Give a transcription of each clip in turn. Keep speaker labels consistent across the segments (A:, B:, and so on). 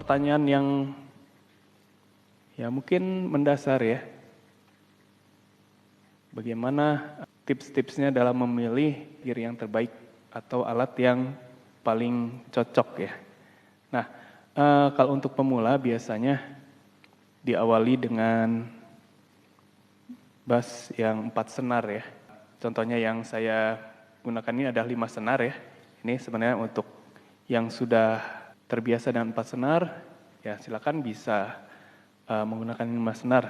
A: pertanyaan yang ya mungkin mendasar ya. Bagaimana tips-tipsnya dalam memilih gear yang terbaik atau alat yang paling cocok ya. Nah, kalau untuk pemula biasanya diawali dengan bass yang 4 senar ya. Contohnya yang saya gunakan ini ada 5 senar ya. Ini sebenarnya untuk yang sudah terbiasa dengan 4 senar, ya silakan bisa menggunakan 5 senar.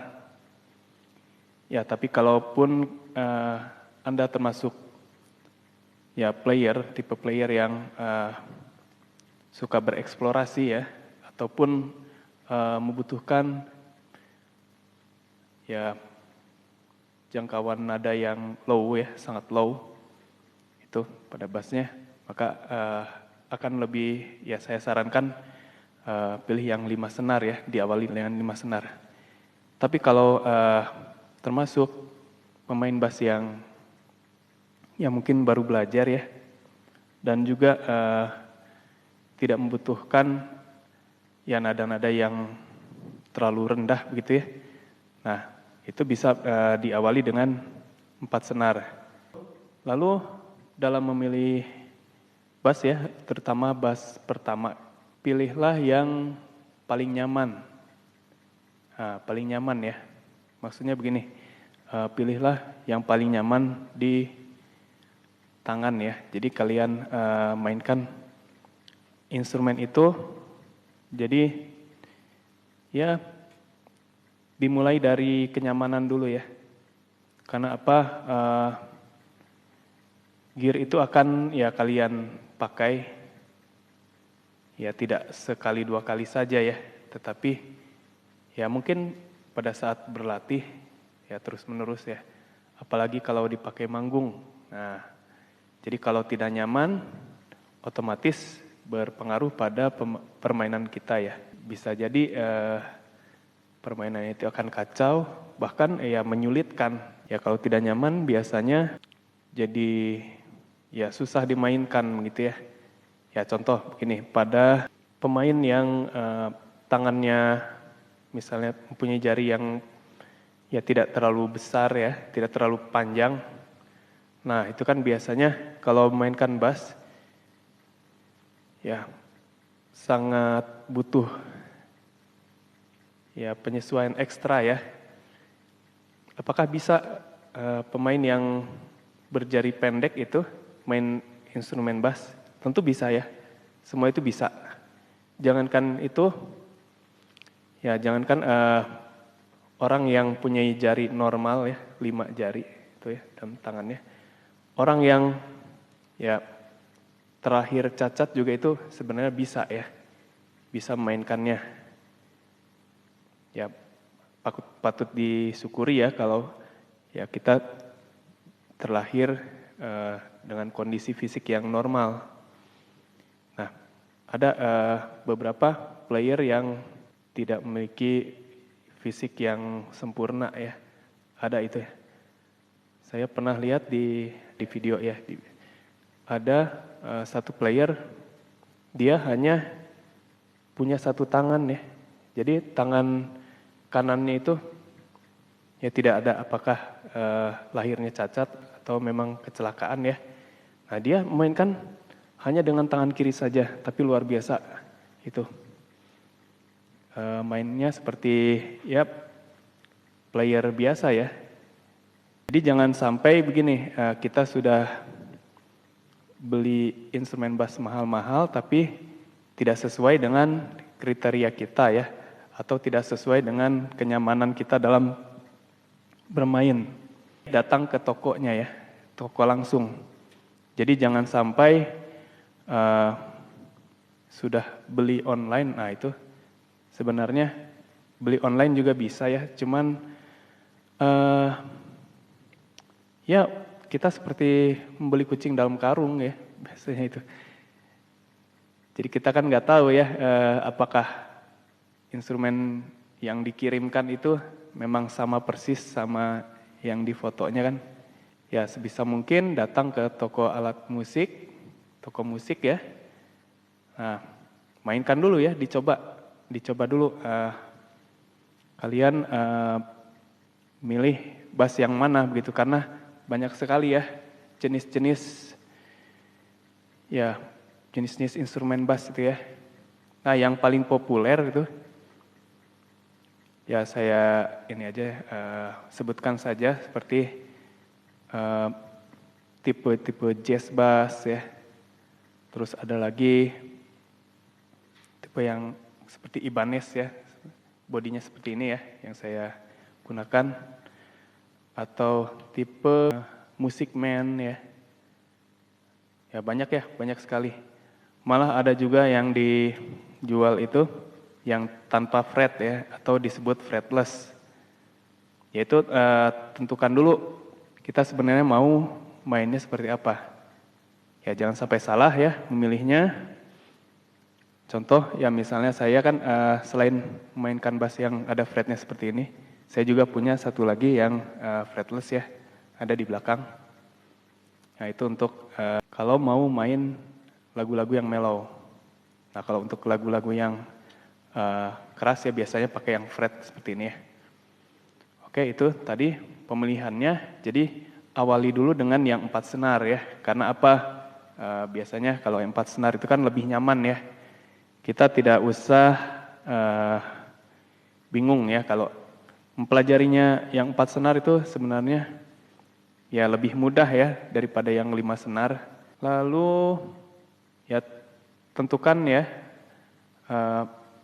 A: Ya, tapi kalaupun Anda termasuk ya tipe player yang suka bereksplorasi ya, ataupun membutuhkan ya jangkauan nada yang low ya, sangat low itu pada bassnya, maka akan lebih ya saya sarankan pilih yang 5 senar ya, diawali dengan 5 senar. Tapi kalau termasuk pemain bass yang mungkin baru belajar ya, dan juga tidak membutuhkan ya nada-nada yang terlalu rendah begitu ya. Nah, itu bisa diawali dengan 4 senar. Lalu dalam memilih bass ya, terutama bass pertama, pilihlah yang paling nyaman. Nah, paling nyaman ya. Maksudnya begini, pilihlah yang paling nyaman di tangan ya. Jadi kalian mainkan instrumen itu, jadi ya dimulai dari kenyamanan dulu ya. Karena apa? Gear itu akan ya kalian pakai ya tidak sekali dua kali saja ya, tetapi ya mungkin pada saat berlatih ya terus menerus ya. Apalagi kalau dipakai manggung. Nah, jadi kalau tidak nyaman otomatis berpengaruh pada permainan kita ya. Bisa jadi permainan itu akan kacau, bahkan ya menyulitkan. Ya kalau tidak nyaman biasanya jadi ya susah dimainkan gitu ya. Ya contoh begini, pada pemain yang tangannya misalnya mempunyai jari yang ya tidak terlalu besar ya, tidak terlalu panjang. Nah itu kan biasanya kalau memainkan bass ya sangat butuh ya penyesuaian ekstra ya. Apakah bisa pemain yang berjari pendek itu main instrumen bass? Tentu bisa ya, semua itu bisa. Jangankan itu, ya jangankan orang yang punya jari normal ya, 5 jari itu ya dalam tangannya. Orang yang ya terakhir cacat juga itu sebenarnya bisa ya, bisa memainkannya. Ya patut disyukuri ya kalau ya kita terlahir dengan kondisi fisik yang normal. Nah, ada beberapa player yang tidak memiliki fisik yang sempurna ya, ada itu ya. Saya pernah lihat di video ya, ada satu player dia hanya punya satu tangan ya, jadi tangan kanannya itu ya tidak ada apakah lahirnya cacat atau memang kecelakaan ya. Nah dia memainkan hanya dengan tangan kiri saja, tapi luar biasa itu. Mainnya seperti ya player biasa ya. Jadi jangan sampai begini, kita sudah beli instrumen bass mahal-mahal tapi tidak sesuai dengan kriteria kita ya, atau tidak sesuai dengan kenyamanan kita dalam bermain. Datang ke tokonya ya, toko langsung. Jadi jangan sampai sudah beli online, nah itu sebenarnya beli online juga bisa ya, cuman ya kita seperti membeli kucing dalam karung ya, biasanya itu. Jadi kita kan nggak tahu ya apakah instrumen yang dikirimkan itu memang sama persis sama yang di fotonya kan. Ya sebisa mungkin datang ke toko alat musik, toko musik ya. Nah, mainkan dulu ya, dicoba dicoba dulu. Kalian milih bass yang mana begitu, karena banyak sekali ya jenis-jenis instrumen bass itu ya. Nah, yang paling populer itu ya saya ini aja sebutkan saja, seperti tipe-tipe jazz bass ya. Terus ada lagi tipe yang seperti Ibanez ya, bodinya seperti ini ya yang saya gunakan, atau tipe Music Man ya. Ya banyak sekali. Malah ada juga yang dijual itu yang tanpa fret ya, atau disebut fretless. Yaitu tentukan dulu kita sebenarnya mau mainnya seperti apa. Ya jangan sampai salah ya memilihnya. Contoh ya misalnya saya kan selain memainkan bass yang ada fretnya seperti ini, saya juga punya satu lagi yang fretless ya, ada di belakang. Nah itu untuk kalau mau main lagu-lagu yang mellow. Nah kalau untuk lagu-lagu yang keras ya biasanya pakai yang fret seperti ini ya. Oke, itu tadi pemilihannya. Jadi awali dulu dengan yang 4 senar ya. Karena apa? Biasanya kalau 4 senar itu kan lebih nyaman ya. Kita tidak usah bingung ya kalau mempelajarinya yang 4 senar itu sebenarnya ya lebih mudah ya daripada yang 5 senar. Lalu ya tentukan ya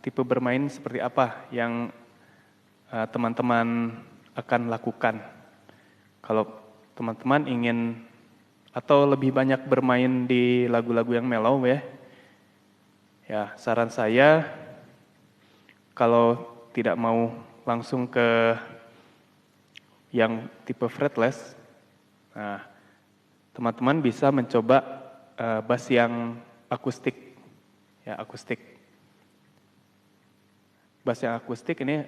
A: tipe bermain seperti apa yang teman-teman akan lakukan. Kalau teman-teman ingin atau lebih banyak bermain di lagu-lagu yang mellow ya saran saya kalau tidak mau langsung ke yang tipe fretless, nah teman-teman bisa mencoba bass yang akustik, ya akustik. Bass yang akustik ini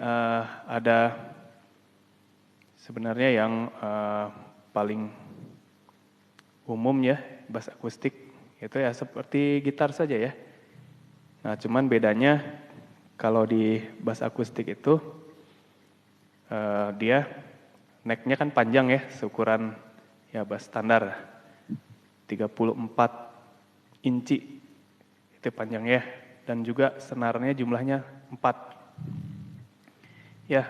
A: ada sebenarnya yang paling umum ya, bass akustik itu ya seperti gitar saja ya. Nah cuman bedanya kalau di bass akustik itu dia necknya kan panjang ya, seukuran ya bass standar 34 inci itu panjangnya, dan juga senarnya jumlahnya 4. Ya,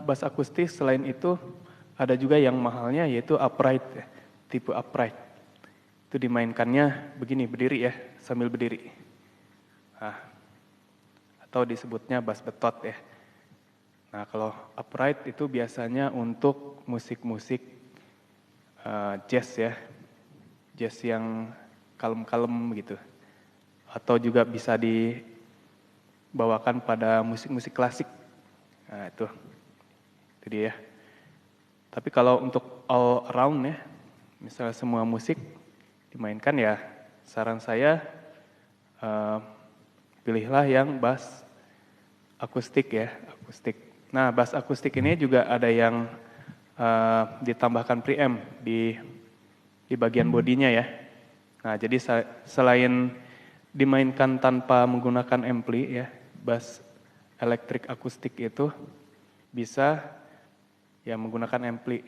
A: bass akustik selain itu ada juga yang mahalnya yaitu upright ya, tipe upright. Itu dimainkannya begini, berdiri ya, sambil berdiri. Nah, atau disebutnya bass betot ya. Nah, kalau upright itu biasanya untuk musik-musik jazz ya. Jazz yang kalem-kalem gitu. Atau juga bisa dibawakan pada musik-musik klasik. Nah, itu dia. Tapi kalau untuk all around ya, misalnya semua musik dimainkan ya, saran saya pilihlah yang bass akustik ya, akustik. Nah, bass akustik ini juga ada yang ditambahkan preamp di bagian bodinya ya. Nah, jadi selain dimainkan tanpa menggunakan ampli ya, bass elektrik akustik itu bisa ya menggunakan ampli.